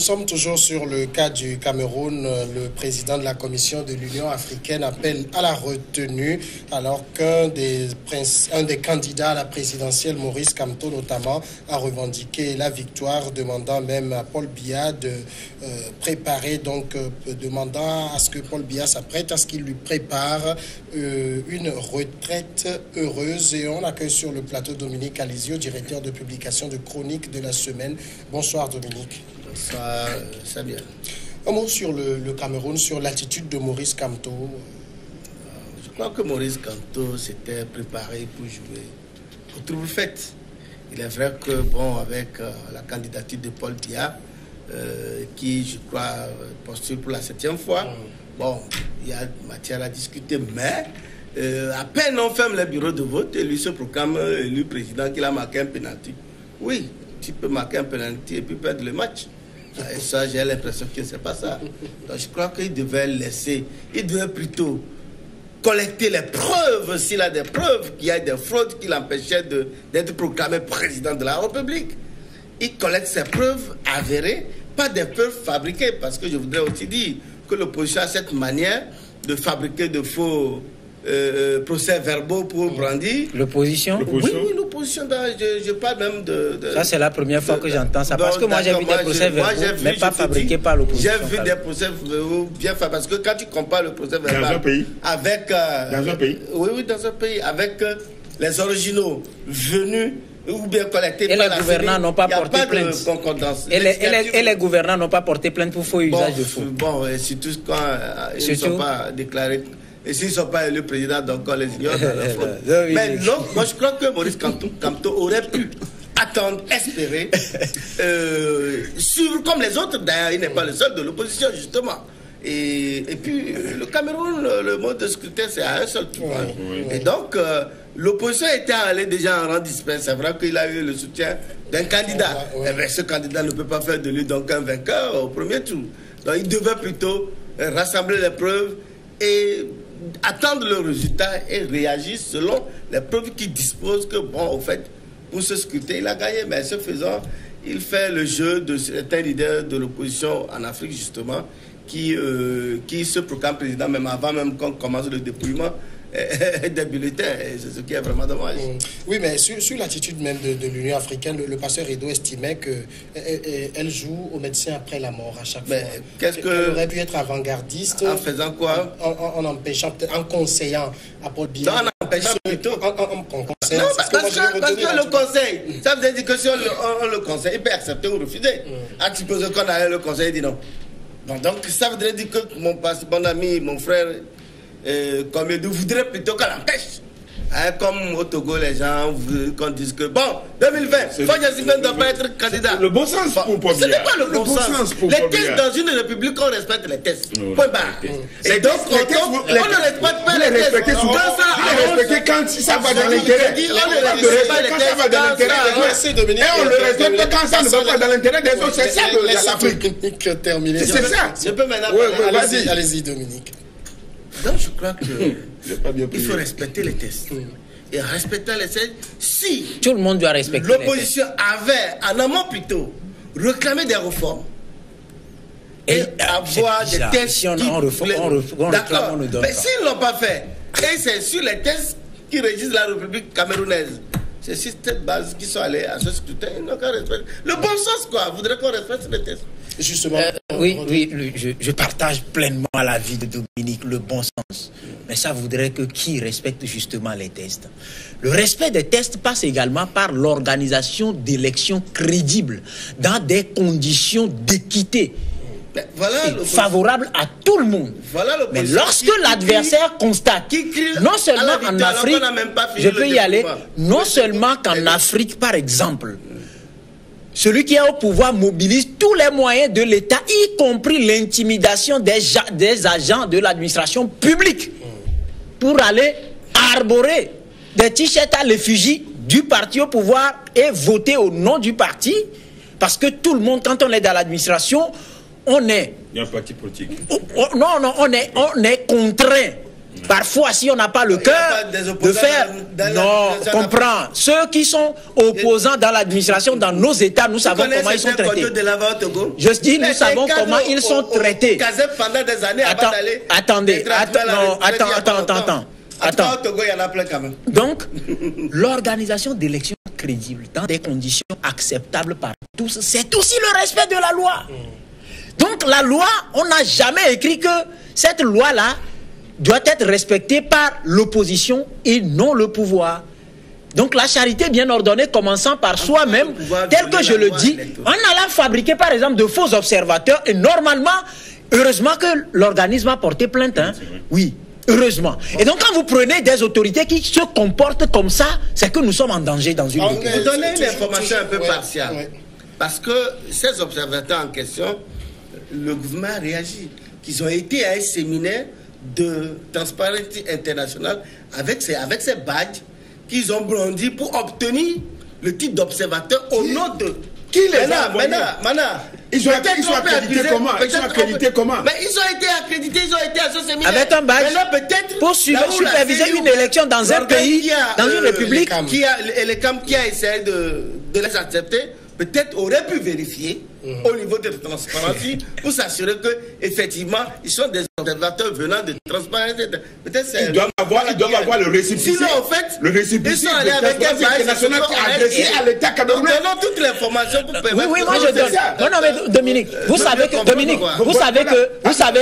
Nous sommes toujours sur le cas du Cameroun. Le président de la Commission de l'Union africaine appelle à la retenue alors qu'un des candidats à la présidentielle, Maurice Kamto notamment, a revendiqué la victoire, demandant même à Paul Biya de préparer, donc demandant à ce que Paul Biya s'apprête à ce qu'il lui prépare une retraite heureuse. Et on accueille sur le plateau Dominique Alizio, directeur de publication de Chronique de la semaine. Bonsoir Dominique. Bonsoir, c'est bien. Un mot sur le Cameroun, sur l'attitude de Maurice Kamto. Je crois que Maurice Kamto s'était préparé pour jouer au trouble fait. Il est vrai que, bon, avec la candidature de Paul Biya, qui, je crois, postule pour la 7e fois, bon, il y a matière à discuter, mais à peine on ferme les bureaux de vote et lui se proclame élu président qu'il a marqué un penalty. Oui, tu peux marquer un penalty et puis perdre le match. Et ça, j'ai l'impression que ce n'est pas ça. Donc, je crois qu'il devait laisser, il devait plutôt collecter les preuves, s'il a des preuves qu'il y a des fraudes qui l'empêchaient d'être proclamé président de la République. Il collecte ces preuves avérées, pas des preuves fabriquées, parce que je voudrais aussi dire que l'opposition a cette manière de fabriquer de faux procès-verbaux pour brandir. L'opposition? Oui, l'opposition. Je parle même de... Ça, c'est la première fois que j'entends ça. Parce que moi, j'ai vu des procès-verbaux, mais pas fabriqués par l'opposition. J'ai vu des procès-verbaux bien faits. Parce que quand tu compares le procès-verbal... Dans un pays avec... dans un pays Oui, dans un pays. Avec les originaux venus ou bien collectés et par les gouvernants n'ont pas porté plainte. Et les gouvernants n'ont pas porté plainte pour faux usage de faux. Bon, surtout quand ils ne sont pas déclarés... Et s'ils ne sont pas élus président, donc on les ignore dans la fraude. Mais non, moi je crois que Maurice Kamto aurait pu attendre, espérer, suivre comme les autres. D'ailleurs, il n'est pas le seul de l'opposition, justement. Et puis, le Cameroun, le mode de scrutin, c'est à un seul tour. Et donc, l'opposition était allée déjà en rang dispersé. C'est vrai qu'il a eu le soutien d'un candidat. Et bien, ce candidat ne peut pas faire de lui donc un vainqueur au premier tour. Donc, il devait plutôt rassembler les preuves et attendre le résultat et réagir selon les preuves qu'il dispose que, bon, au fait, pour ce scrutin, il a gagné. Mais ce faisant, il fait le jeu de certains leaders de l'opposition en Afrique, justement, qui se proclament président, même avant même qu'on commence le dépouillement des bulletins. C'est ce qui est vraiment dommage. Oui, mais sur l'attitude même de l'Union africaine, le pasteur Edo estimait qu'elle joue au médecin après la mort à chaque fois. Elle aurait pu être avant-gardiste. En faisant quoi? En empêchant, en conseillant à Paul Biya. En empêchant plutôt. En conseillant. Non, parce que le conseil, ça veut dire que si on le conseille, il peut accepter ou refuser. À supposer qu'on allait le conseil, il dit non. Donc ça voudrait dire que mon ami, mon frère, comme il voudrait plutôt qu'on l'empêche. Comme au Togo, les gens qu'on dise que bon, 2020, Fagnassime ne doit pas être candidat. Le bon sens pour Paul Biya. Ce n'est pas le bon sens. Les tests dans une république, on respecte les tests. Point barre. Et donc, on ne respecte pas les tests. Respecter quand ça va dans l'intérêt. On ne respecte pas les tests. Ça va dans l'intérêt des autres. Et on le respecte quand ça ne va pas dans l'intérêt des autres. C'est ça l'Afrique. C'est ça. Je peux maintenant. Allez-y, Dominique. Donc je crois qu'il faut respecter les tests. Et respecter les tests, si tout le monde doit respecter l'opposition avait, en amont plutôt, réclamé des réformes et avoir des tests si on d'accord, mais s'ils ne l'ont pas fait, et c'est sur les tests qui régissent la République camerounaise, c'est sur cette base qu'ils sont allés à ce scrutin, ils n'ont qu'à respecter. Le bon sens, quoi, voudrait qu'on respecte les tests. Justement. Je partage pleinement l'avis de Dominique, le bon sens. Mais ça voudrait que qui respecte justement les tests. Le respect des tests passe également par l'organisation d'élections crédibles dans des conditions d'équité. Favorable à tout le monde. Mais lorsque l'adversaire constate, non seulement en Afrique, je peux y aller, non seulement qu'en Afrique, par exemple, celui qui est au pouvoir mobilise tous les moyens de l'État, y compris l'intimidation des agents de l'administration publique, pour aller arborer des t-shirts à l'effigie du parti au pouvoir et voter au nom du parti, parce que tout le monde, quand on est dans l'administration, on est... Il y a un parti politique. Non, on est contraint Parfois, si on n'a pas le cœur de faire... Non, comprends. Ceux qui sont opposants dans l'administration, dans nos États, nous savons comment ils sont traités. Je dis, nous savons comment ils sont traités. Attendez. Donc, l'organisation d'élections crédibles dans des conditions acceptables par tous, c'est aussi le respect de la loi. Donc, la loi, on n'a jamais écrit que cette loi-là doit être respectée par l'opposition et non le pouvoir. Donc, la charité bien ordonnée, commençant par soi-même, tel que je le dis, en allant fabriquer, par exemple, de faux observateurs, et normalement, heureusement que l'organisme a porté plainte, hein. Oui. Heureusement. Et donc, quand vous prenez des autorités qui se comportent comme ça, c'est que nous sommes en danger dans une république. Vous donnez une information un peu partielle. Oui. Parce que ces observateurs en question, le gouvernement a réagi. Qu'ils ont été à un séminaire de Transparency International avec ces badges qu'ils ont brandis pour obtenir le titre d'observateur au nom de... Qui les a envoyés? Ils ont été accrédités comment? Ils sont accrédités comment? Mais ils ont été accrédités, ils ont été à ce séminaire. Avec un badge pour superviser une élection dans un pays, dans une république. Le CAM qui a essayé de les accepter, peut-être aurait pu vérifier au niveau de transparence pour s'assurer que effectivement ils sont des observateurs venant de transparence. Peut-être ils doivent avoir le récépissé. Sinon, en fait, le récépissé ils sont allés avec un badge international qui a adressé à l'État camerounais. Nous donnons toute l'information pour permettre. Oui, moi je donne. Non, mais Dominique, vous savez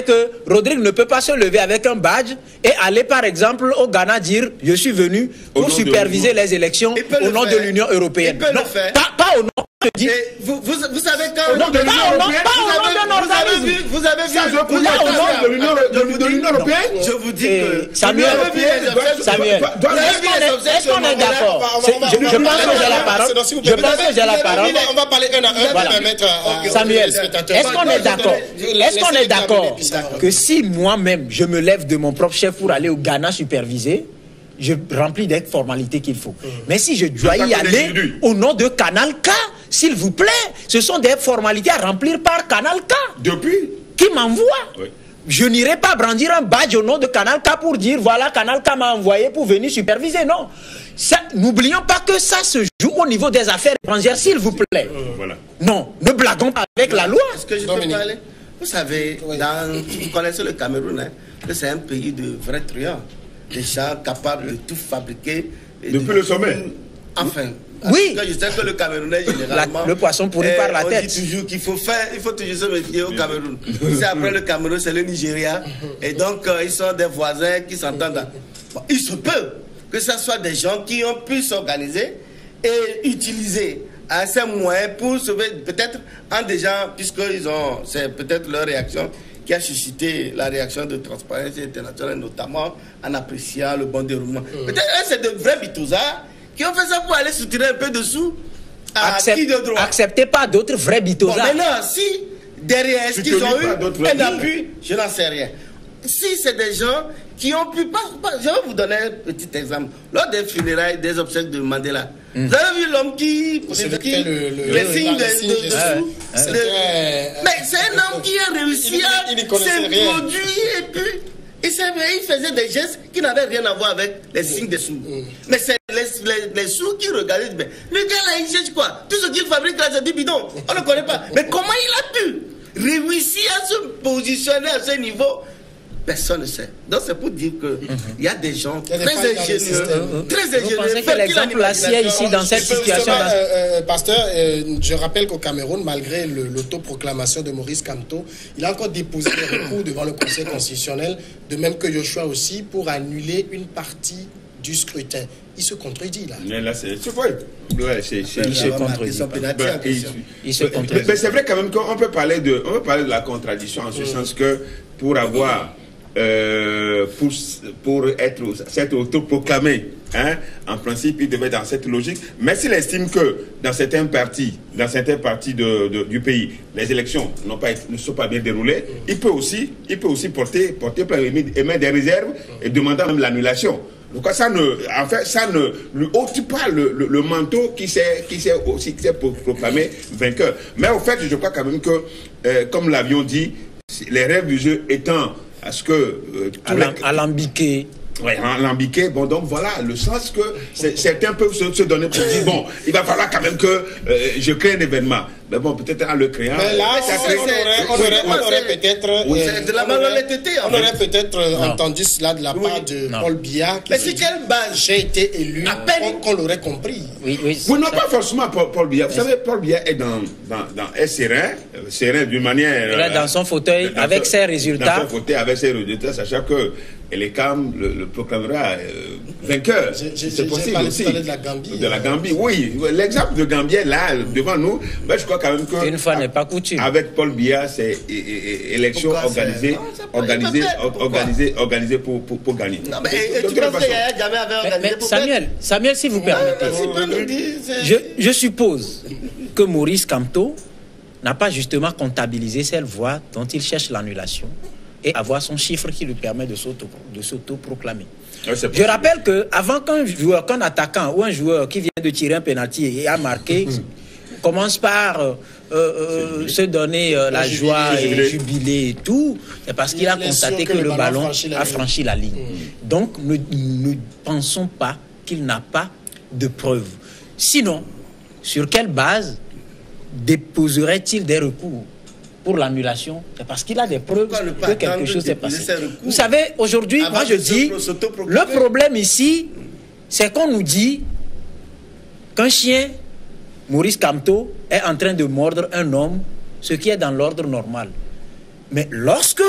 que Rodrigue ne peut pas se lever avec un badge et aller par exemple au Ghana dire je suis venu pour superviser les élections au nom de l'Union européenne. Non, pas au nom. Vous savez quand pas au nom d'un organisme. Vous avez vu de l'Union européenne. Je vous dis que Samuel, est-ce qu'on est d'accord? Je pense que j'ai la parole. On va parler un à un pour permettre Samuel, est-ce qu'on est d'accord que si moi-même je me lève de mon propre chef pour aller au Ghana superviser, je remplis des formalités qu'il faut. Mais si je dois y aller au nom de Canal K, s'il vous plaît, ce sont des formalités à remplir par Canal K. Depuis qui m'envoie. Oui. Je n'irai pas brandir un badge au nom de Canal K pour dire voilà, Canal K m'a envoyé pour venir superviser. Non. N'oublions pas que ça se joue au niveau des affaires étrangères, s'il vous plaît. Voilà. Non, ne blaguons pas avec la loi. Est-ce que je peux parler? Vous savez, vous connaissez le Cameroun, hein, que c'est un pays de vrais truands. Des gens capables de tout fabriquer. Depuis le sommet. Enfin. Oui. Je sais que le Camerounais, généralement. Le poisson pourri par la tête. On dit toujours qu'il faut toujours se méfier au Cameroun. C'est après le Cameroun, c'est le Nigeria. Et donc, ils sont des voisins qui s'entendent. Bon, il se peut que ce soit des gens qui ont pu s'organiser et utiliser ces moyens pour sauver, peut-être, en des gens, c'est peut-être leur réaction qui a suscité la réaction de Transparency International, notamment en appréciant le bon déroulement. Peut-être c'est de vrais bitosards qui ont fait ça pour aller soutirer un peu de sous à qui de droit. Acceptez pas d'autres vrais bitosards. Bon, maintenant, si derrière, est-ce qu'ils ont eu un appui? Je n'en sais rien. Si c'est des gens qui ont pu... Je vais vous donner un petit exemple. Lors des funérailles, des obsèques de Mandela, vous avez vu l'homme qui... les signes dessous. Mais c'est un homme qui a réussi à s'introduire et puis... Il faisait des gestes qui n'avaient rien à voir avec les signes dessous. Mais c'est les sous qui regardaient. Mais le gars là, il cherche quoi? Tout ce qu'il fabrique là, c'est du bidon. On ne connaît pas. Mais comment il a pu réussir à se positionner à ce niveau? Personne ne sait. Donc c'est pour dire qu'il y a des gens très ingénieux. Vous pensez que l'exemple assied ici dans cette situation Pasteur, je rappelle qu'au Cameroun, malgré l'autoproclamation de Maurice Kamto, il a encore déposé des recours devant le Conseil constitutionnel, de même que Joshua aussi, pour annuler une partie du scrutin. Il se contredit là. Mais là, c'est vrai. Ouais, il se contredit. Mais c'est vrai quand même qu'on peut parler de la contradiction en ce sens que pour avoir pour s'être autoproclamé, hein, en principe, il devait être dans cette logique. Mais s'il estime que dans certains partis du pays, les élections ne sont pas bien déroulées, il peut aussi porter plainte, émettre des réserves et demander même l'annulation. Donc ça ne lui ôte pas le manteau qui s'est proclamé vainqueur. Mais au fait, je crois quand même que, comme l'avions dit, les règles du jeu étant Parce que... alambiqué. Oui, alambiqué. Bon, donc voilà, le sens que certains peuvent se donner pour dire, bon, il va falloir quand même que je crée un événement. Mais bon, peut-être en le créant... Mais là, on aurait peut-être... On aurait peut-être entendu cela de la part de Paul Biya. Mais c'est quelle base? J'ai été élu, qu'on l'aurait compris. Oui, non, pas forcément Paul Biya. Vous savez, Paul Biya est est serein d'une manière... Il est dans son fauteuil avec ses résultats. Dans son fauteuil avec ses résultats, sachant que l'ECAM le proclamera vainqueur. C'est possible aussi. J'ai parlé de la Gambie. De la Gambie, oui. L'exemple de Gambie est là, devant nous. Mais je crois quand même que... Une fois n'est pas coutume. Avec Paul Biya, c'est élection organisée pour gagner. Non, mais tu penses qu'il jamais avait organisé pour gagner? Samuel, si vous permettez, je suppose que Maurice Kamto n'a pas justement comptabilisé cette voix dont il cherche l'annulation et avoir son chiffre qui lui permet de s'auto-proclamer. Je rappelle qu'avant qu'un attaquant ou un joueur qui vient de tirer un penalty et a marqué commence par se donner la joie et jubiler et tout, c'est parce qu'il a constaté que le ballon a franchi la ligne. Donc, ne pensons pas qu'il n'a pas de preuves. Sinon, sur quelle base déposerait-il des recours pour l'annulation? C'est parce qu'il a des preuves que quelque chose s'est passé. Vous savez, aujourd'hui, moi je dis, le problème ici, c'est qu'on nous dit qu'un chien, Maurice Kamto, est en train de mordre un homme, ce qui est dans l'ordre normal. Mais lorsque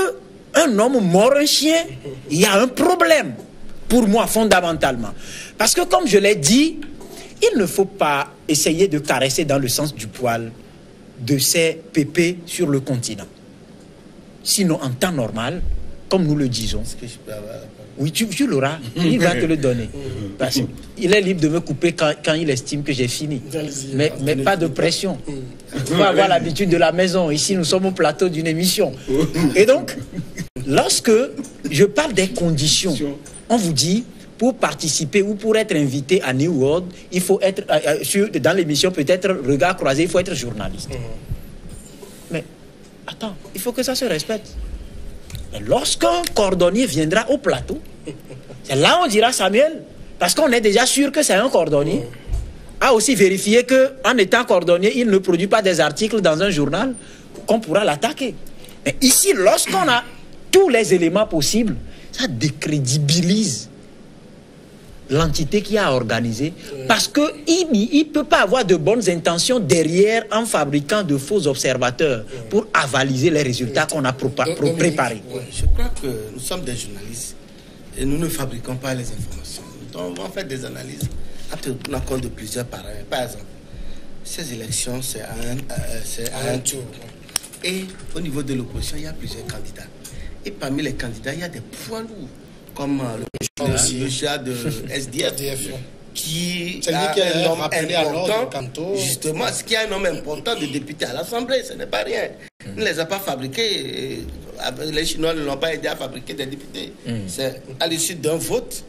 un homme mord un chien, il y a un problème, pour moi, fondamentalement. Parce que comme je l'ai dit, il ne faut pas essayer de caresser dans le sens du poil de ces pépés sur le continent. Sinon, en temps normal, comme nous le disons, oui, tu l'auras, il va te le donner. Parce qu'il est libre de me couper quand il estime que j'ai fini. Mais pas de pression. Il faut avoir l'habitude de la maison. Ici, nous sommes au plateau d'une émission. Et donc, lorsque je parle des conditions, on vous dit, pour participer ou pour être invité à New World, il faut être, dans l'émission peut-être regard croisé, il faut être journaliste. Mais attends, il faut que ça se respecte. Et lorsqu'un cordonnier viendra au plateau, c'est là on dira Samuel, parce qu'on est déjà sûr que c'est un cordonnier, a aussi vérifié qu'en étant cordonnier, il ne produit pas des articles dans un journal qu'on pourra l'attaquer. Mais ici, lorsqu'on a tous les éléments possibles, ça décrédibilise l'entité qui a organisé, parce qu'il ne peut pas avoir de bonnes intentions derrière en fabriquant de faux observateurs pour avaliser les résultats qu'on a préparés. Je crois que nous sommes des journalistes et nous ne fabriquons pas les informations. Donc on fait des analyses en tenant compte de plusieurs paramètres. Par exemple, ces élections, c'est à un tour. Et au niveau de l'opposition, il y a plusieurs candidats. Et parmi les candidats, il y a des poids lourds, comme le chat de SDF, qui a un homme important, justement, ce qui a un homme important de député à l'Assemblée, ce n'est pas rien. Il ne les a pas fabriqués, les Chinois ne l'ont pas aidé à fabriquer des députés. C'est à l'issue d'un vote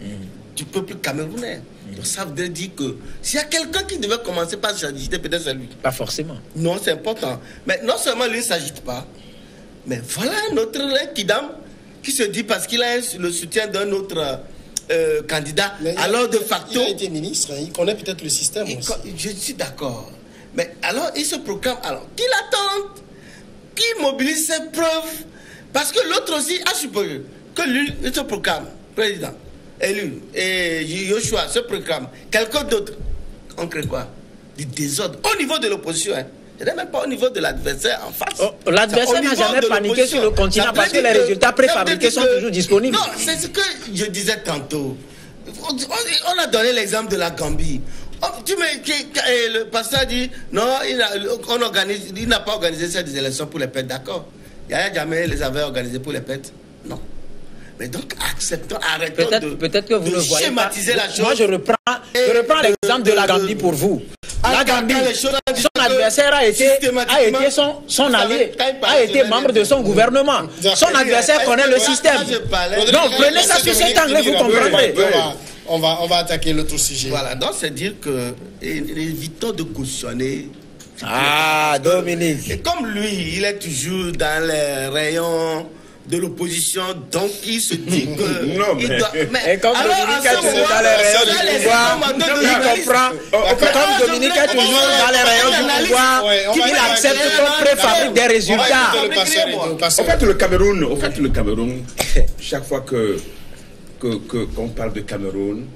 du peuple camerounais. Donc ça veut dire que s'il y a quelqu'un qui devait commencer par s'agiter, peut-être c'est lui. Pas forcément. Non, c'est important. Mais non seulement lui ne s'agite pas, mais voilà notre kidam qui se dit parce qu'il a le soutien d'un autre candidat, alors de facto... Il a été ministre, il connaît peut-être le système aussi. Je suis d'accord. Mais alors, il se proclame... Alors, qu'il attende, qu'il mobilise ses preuves, parce que l'autre aussi a supposé que lui, il se proclame président, élu, et Joshua se proclame. Quelqu'un d'autre, on crée quoi? Du désordre. Au niveau de l'opposition, hein. Ce n'est même pas au niveau de l'adversaire en face. L'adversaire n'a jamais paniqué sur le continent parce que les résultats préfabriqués sont toujours disponibles. Non, c'est ce que je disais tantôt. On a donné l'exemple de la Gambie. Le pasteur dit non, il n'a pas organisé ces élections pour les pètes, d'accord. Yaya Jammeh les avait organisées pour les pètes. Non. Mais donc, arrêtons peut-être que vous ne voyez schématiser pas. la chose. Moi, je reprends l'exemple de la Gambie pour vous. La Gambie, son adversaire a été son allié, a été membre de son gouvernement. Son adversaire connaît le système. Donc, prenez ça sur cet angle, vous comprendrez. On va attaquer l'autre sujet. Voilà, donc c'est dire que évitons de cautionner. Ah, Dominique. Et comme lui, il est toujours dans les rayons de l'opposition, donc il se dit que... Non, mais... Et comme Dominique est toujours dans les rayons du pouvoir, il comprend. Comme Dominique est toujours dans les rayons du pouvoir, il accepte qu'on préfabrique des résultats. En fait, le Cameroun, chaque fois qu'on parle de Cameroun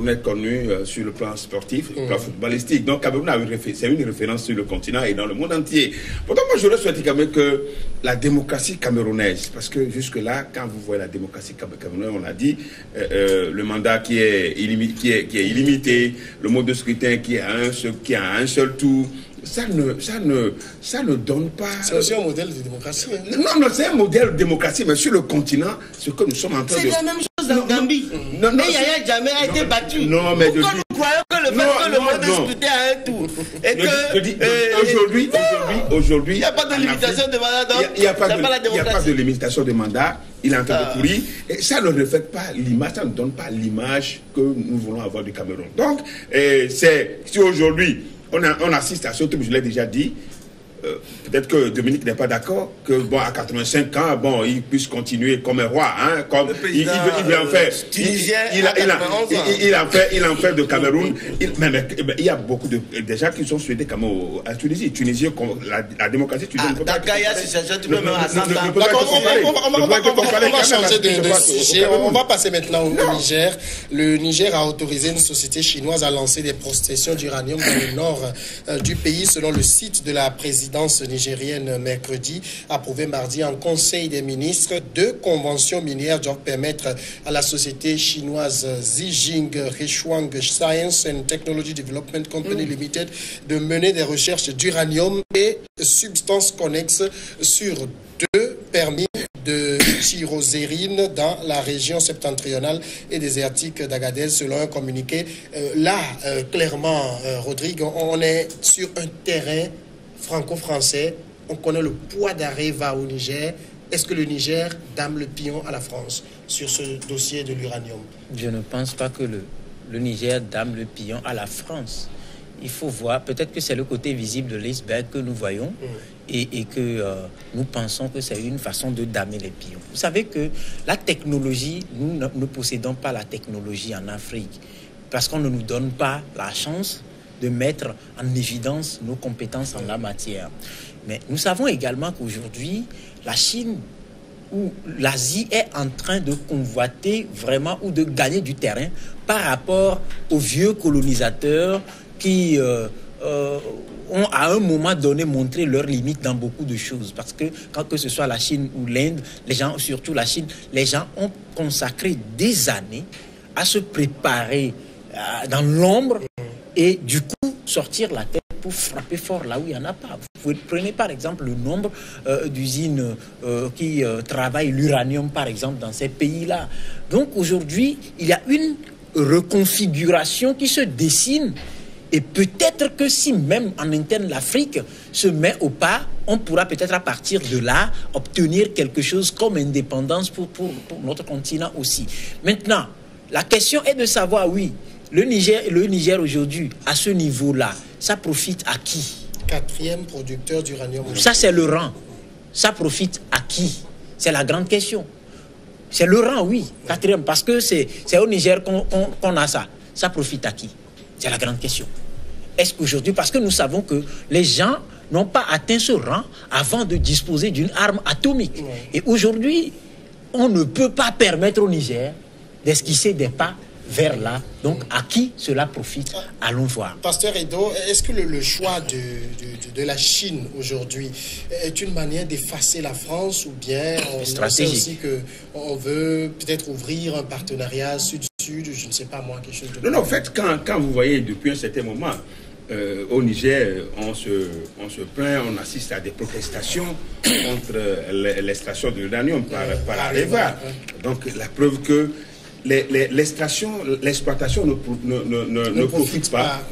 est connu sur le plan sportif, le plan footballistique. Donc Cameroun c'est une référence sur le continent et dans le monde entier. Pourtant, moi, j'aurais souhaité quand même que la démocratie camerounaise, parce que jusque-là, quand vous voyez la démocratie camerounaise, on a dit le mandat qui est illimité, le mode de scrutin qui a un seul tour. Ça ne donne pas... C'est aussi un modèle de démocratie. Hein. Non, c'est un modèle de démocratie, mais sur le continent, ce que nous sommes en train de... C'est la même chose en Gambie. Mais Yaya Jammeh a été battu. Non, mais pourquoi nous croyons que le fait que le mode de scrutin a un tour et que... Aujourd'hui... Il n'y a pas de limitation de mandat, donc il n'y a pas de limitation de mandat. Il est en train de courir. Et ça ne reflète pas l'image, ça ne donne pas l'image que nous voulons avoir du Cameroun. Donc, si aujourd'hui... On assiste à ce que je l'ai déjà dit. Peut-être que Dominique n'est pas d'accord que à 85 ans, il puisse continuer comme un roi, hein, comme il en fait. Il en fait de Cameroun. Il y a beaucoup de gens qui sont souhaités comme à Tunisie. Tunisie, la démocratie, tu donnes pas. On va changer de sujet. On va passer maintenant au Niger. Le Niger a autorisé une société chinoise à lancer des prospections d'uranium dans le nord du pays, selon le site de la présidence nigérienne mercredi, approuvé mardi en Conseil des ministres. 2 conventions minières doivent permettre à la société chinoise Zijing Rishuang Science and Technology Development Company Limited de mener des recherches d'uranium et substances connexes sur 2 permis de tyrosérine dans la région septentrionale et désertique d'Agadez, selon un communiqué. Clairement, Rodrigue, on est sur un terrain franco-français. On connaît le poids d'Areva au Niger. Est-ce que le Niger dame le pion à la France sur ce dossier de l'uranium? Je ne pense pas que le Niger dame le pion à la France. Il faut voir, peut-être que c'est le côté visible de l'iceberg que nous voyons et que nous pensons que c'est une façon de damer les pions. Vous savez que la technologie, nous ne possédons pas la technologie en Afrique parce qu'on ne nous donne pas la chance de mettre en évidence nos compétences en la matière. Mais nous savons également qu'aujourd'hui, la Chine ou l'Asie est en train de convoiter vraiment ou de gagner du terrain par rapport aux vieux colonisateurs qui ont à un moment donné montré leurs limites dans beaucoup de choses. Parce que quand que ce soit la Chine ou l'Inde, les gens, surtout la Chine, les gens ont consacré des années à se préparer dans l'ombre et du coup sortir la tête pour frapper fort là où il n'y en a pas. Vous prenez par exemple le nombre d'usines qui travaillent l'uranium par exemple dans ces pays-là. Donc aujourd'hui, il y a une reconfiguration qui se dessine et peut-être que si même en interne l'Afrique se met au pas, on pourra peut-être à partir de là obtenir quelque chose comme indépendance pour notre continent aussi. Maintenant, la question est de savoir, oui, le Niger aujourd'hui, à ce niveau-là, ça profite à qui? 4e producteur d'uranium. Ça, c'est le rang. Ça profite à qui? C'est la grande question. C'est le rang, oui, 4e, parce que c'est au Niger qu'on a ça. Ça profite à qui? C'est la grande question. Est-ce qu'aujourd'hui, parce que nous savons que les gens n'ont pas atteint ce rang avant de disposer d'une arme atomique. Et aujourd'hui, on ne peut pas permettre au Niger d'esquisser des pas vers là. Donc, à qui cela profite? Allons voir. Pasteur Edo, est-ce que le choix de la Chine aujourd'hui est une manière d'effacer la France ou bien on sait aussi qu'on veut peut-être ouvrir un partenariat sud-sud, je ne sais pas moi, quelque chose de... Non, en fait, quand vous voyez depuis un certain moment, au Niger, on se plaint, on assiste à des protestations contre l'extraction de l'uranium par Areva. Donc, la preuve que l'exploitation ne profite pas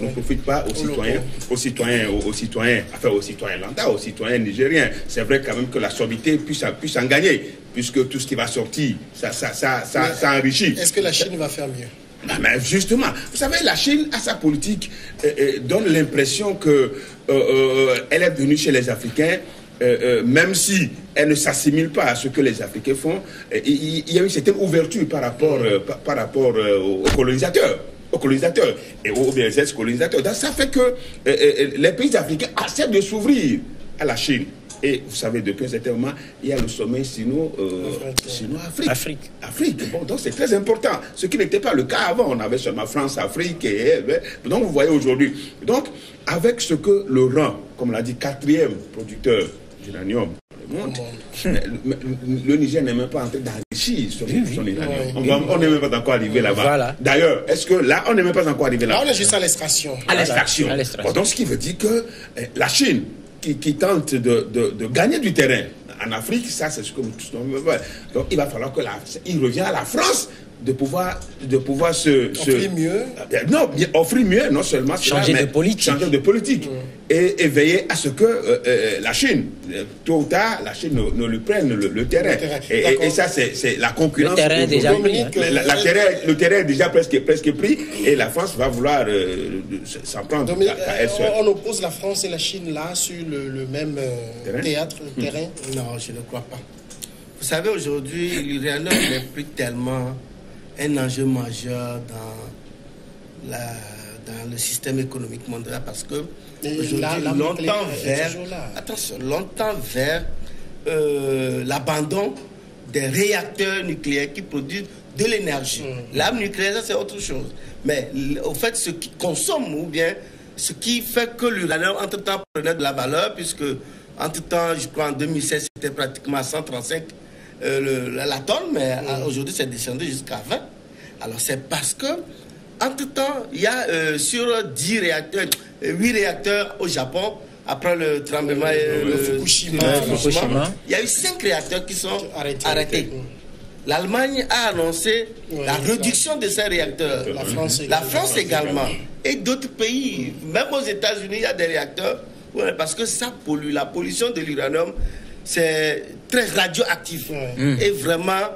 aux citoyens lambda, aux citoyens nigériens. C'est vrai quand même que la sobriété puisse en gagner, puisque tout ce qui va sortir, ça enrichit. Est-ce que la Chine va faire mieux? Mais justement, vous savez, la Chine, à sa politique, donne l'impression qu'elle est venue chez les Africains, même si elle ne s'assimile pas à ce que les Africains font. Il y a une certaine ouverture par rapport, aux colonisateurs. Et aux ex-colonisateurs. Donc ça fait que les pays africains acceptent de s'ouvrir à la Chine. Et vous savez, depuis un certain moment, il y a le sommet Sino-Afrique. Bon, donc c'est très important. Ce qui n'était pas le cas avant. On avait seulement France-Afrique. Donc vous voyez aujourd'hui. Donc, avec ce que le rang, comme l'a dit, 4e producteur d'uranium dans le monde, le Niger n'est même pas en train d'enrichir son uranium. On n'est même pas encore arrivé là-bas. Voilà. D'ailleurs, est-ce que là, on n'est même pas encore arrivé là-bas? Là, on est juste à l'extraction. Bon, donc, ce qui veut dire que la Chine, qui tente de gagner du terrain en Afrique, ça c'est ce que nous tous nous voulons. Donc il va falloir il revient à la France de pouvoir offrir mieux. Non, offrir mieux, non seulement changer de politique. Et veiller à ce que la Chine, tôt ou tard, la Chine ne lui prenne le terrain. Et ça, c'est la concurrence. Le terrain est déjà pris. Le terrain est déjà presque pris et la France va vouloir s'en prendre. Dominique, on oppose la France et la Chine là sur le même terrain. Non, je ne crois pas. Vous savez, aujourd'hui, l'uranium n'est plus tellement un enjeu majeur dans le système économique mondial parce que longtemps vers l'abandon des réacteurs nucléaires qui produisent de l'énergie. L'arme nucléaire, ça c'est autre chose. Mais au fait, ce qui consomme ou bien ce qui fait que l'uranium entre-temps prenait de la valeur, puisque entre-temps, je crois en 2016, c'était pratiquement à 135 la tonne, mais aujourd'hui c'est descendu jusqu'à 20. Alors c'est parce que entre-temps, il y a sur 10 réacteurs, 8 réacteurs au Japon, après le tremblement de Fukushima, il y a eu 5 réacteurs qui sont arrêtés. L'Allemagne a annoncé la réduction de ces réacteurs. La France également. Et d'autres pays, même aux États-Unis, il y a des réacteurs, parce que ça pollue. La pollution de l'uranium, c'est très radioactif. Et vraiment,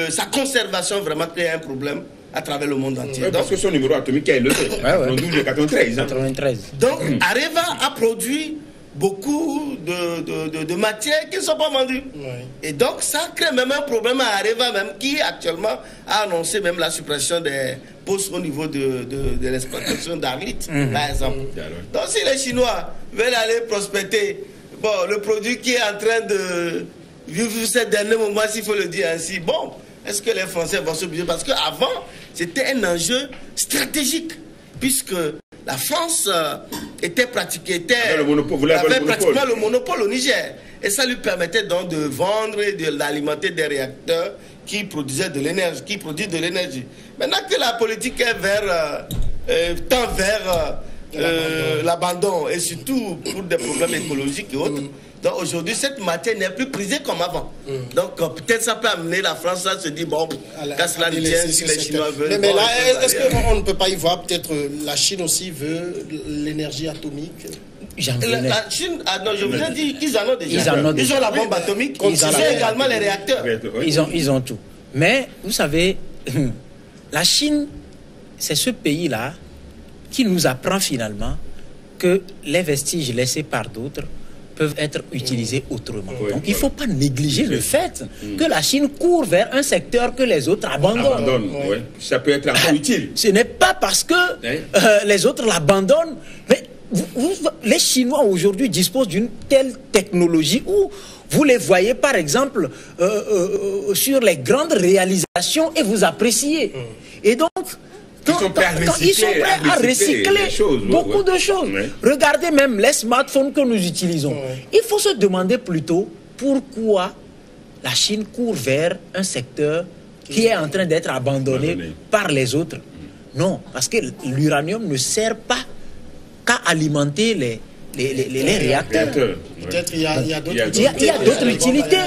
sa conservation vraiment crée un problème à travers le monde entier. Parce que son numéro atomique est élevé. 12 et 93. Donc, Areva a produit beaucoup de matières qui ne sont pas vendues. Et donc, ça crée même un problème à Areva, même, qui actuellement a annoncé même la suppression des postes au niveau de l'exploitation d'Arlit, par exemple. Donc, si les Chinois veulent aller prospecter le produit qui est en train de vivre ces derniers moments, s'il faut le dire ainsi, bon, est-ce que les Français vont s'obliger? Parce qu'avant, c'était un enjeu stratégique, puisque la France avait pratiquement le monopole au Niger. Et ça lui permettait donc de vendre et d'alimenter des réacteurs qui produisaient de l'énergie, qui produisent de l'énergie. Maintenant que la politique est tend vers l'abandon, et surtout pour des problèmes écologiques et autres, donc aujourd'hui, cette matière n'est plus prisée comme avant. Donc peut-être ça peut amener la France à se dire, bon, qu'à cela ne tient, si les Chinois veulent... Mais là, est-ce qu'on ne peut pas y voir, peut-être la Chine aussi veut l'énergie atomique? La Chine, non, je vous ai dit qu'ils en ont déjà. Ils ont la bombe atomique, ils ont également les réacteurs. Ils ont tout. Mais, vous savez, la Chine, c'est ce pays-là qui nous apprend finalement que les vestiges laissés par d'autres peuvent être utilisés autrement. Donc il ne faut pas négliger le fait que la Chine court vers un secteur que les autres abandonnent. Ça peut être encore utile. Ce n'est pas parce que les autres l'abandonnent, mais les Chinois aujourd'hui disposent d'une telle technologie où vous les voyez par exemple sur les grandes réalisations et vous appréciez. Et donc, ils sont prêts à recycler beaucoup de choses. Regardez même les smartphones que nous utilisons. Il faut se demander plutôt pourquoi la Chine court vers un secteur qui est en train d'être abandonné par les autres. Non, parce que l'uranium ne sert pas qu'à alimenter les réacteurs. Peut-être il y a d'autres utilités.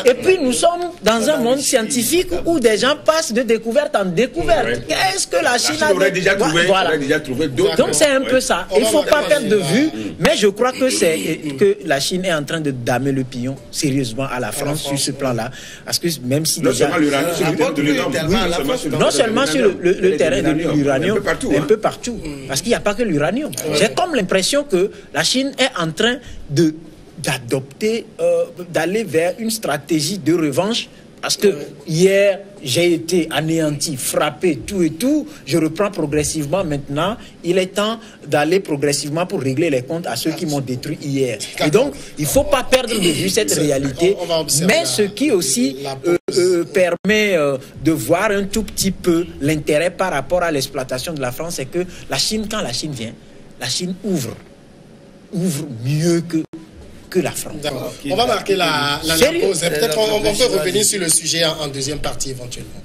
Et puis nous sommes dans un monde scientifique où des gens passent de découverte en découverte. Qu'est-ce que la Chine aurait déjà trouvé d'autres. Donc c'est un peu ça. Il ne faut pas perdre de vue, mais je crois que la Chine est en train de damer le pion sérieusement à la France sur ce plan-là. Parce que même si non seulement sur le terrain de l'uranium, un peu partout. Parce qu'il n'y a pas que l'uranium. J'ai comme l'impression que la Chine est en train d'adopter, d'aller vers une stratégie de revanche. Parce que hier, j'ai été anéanti, frappé, tout et tout. Je reprends progressivement maintenant. Il est temps d'aller progressivement pour régler les comptes à ceux qui m'ont détruit hier. Et donc, il ne faut pas perdre de vue cette réalité. Mais ce qui aussi permet de voir un tout petit peu l'intérêt par rapport à l'exploitation de la France, c'est que la Chine, quand la Chine vient, la Chine ouvre mieux que la France. On va marquer la pause. Peut-être on peut revenir sur le sujet en deuxième partie éventuellement.